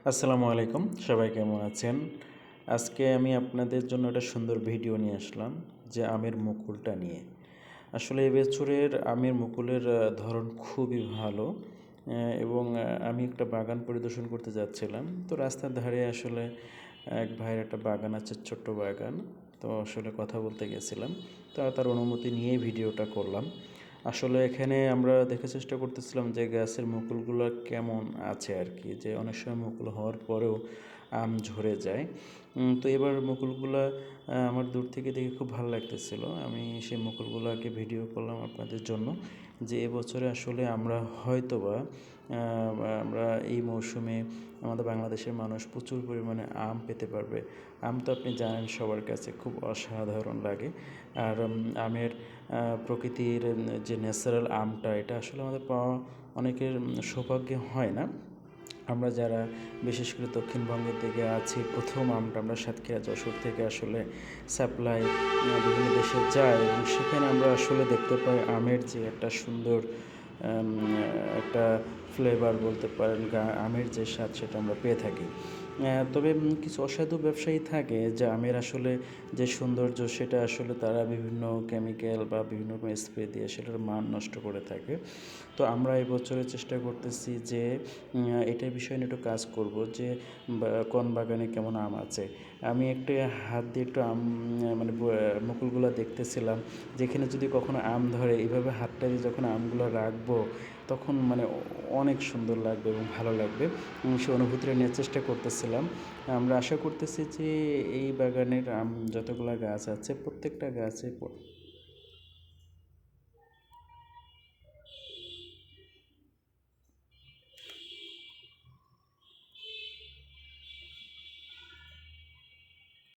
আসসালামু আলাইকুম, সবাই কেমন আছেন? আজকে আমি আপনাদের জন্য একটা সুন্দর ভিডিও নিয়ে আসলাম যে আমের মুকুলটা নিয়ে। আসলে এবছরের আমের মুকুলের ধরন খুবই ভালো। এবং আমি একটা বাগান পরিদর্শন করতে যাচ্ছিলাম। তো রাস্তার ধারে আসলে এক ভাইয়ের একটা বাগান আছে, ছোট্ট বাগান। তো আসলে কথা বলতে গেছিলাম। তো তার অনুমতি নিয়েই ভিডিওটা করলাম। আসলে এখানে আমরা দেখার চেষ্টা করতেছিলাম যে গাছের মুকুলগুলো কেমন আছে আর কি, যে অনেক সময় মুকুল হওয়ার পরেও আম ঝরে যায়। তো এবার মুকুলগুলা আমার দূর থেকে দেখে খুব ভালো লাগতেছিল। আমি সেই মুকুলগুলোকে ভিডিও করলাম আপনাদের জন্য, যে এবছরে আসলে আমরা হয়তোবা আমরা এই মৌসুমে আমাদের বাংলাদেশের মানুষ প্রচুর পরিমাণে আম পেতে পারবে। আম তো আপনি জানেন সবার কাছে খুব অসাধারণ লাগে। আর আমের প্রকৃতির যে ন্যাচারাল আমটা, এটা আসলে আমাদের পাওয়া অনেকের সৌভাগ্যে হয় না। আমরা যারা বিশেষ করে দক্ষিণবঙ্গের দিকে আছি, প্রথম আমটা আমরা সাতক্ষীরা যশোর থেকে আসলে সাপ্লাই বিভিন্ন দেশে যায়, এবং সেখানে আমরা আসলে দেখতে পাই আমের যে একটা সুন্দর একটা ফ্লেভার বলতে পারেন, আমের যে স্বাদ সেটা আমরা পেয়ে থাকি। তবে কিছু অসাধু ব্যবসায়ী থাকে যে আমের আসলে যে সৌন্দর্য সেটা আসলে তারা বিভিন্ন কেমিক্যাল বা বিভিন্ন রকম স্প্রে দিয়ে সেটার মান নষ্ট করে থাকে। তো আমরা এবছরে চেষ্টা করতেছি যে এটার বিষয় নিয়ে একটু কাজ করব, যে কোন বাগানে কেমন আম আছে। আমি একটু হাত দিয়ে একটু আম মানে মুকুলগুলো দেখতেছিলাম, যেখানে যদি কখনো আম ধরে এইভাবে হাতটা দিয়ে যখন আমগুলো রাখবো, তখন মানে অনেক সুন্দর লাগবে এবং ভালো লাগবে। সে অনুভূতিটা নেওয়ার চেষ্টা করতেছিলাম। আমরা আশা করতেছি যে এই বাগানের আম যতগুলো গাছ আছে, প্রত্যেকটা গাছে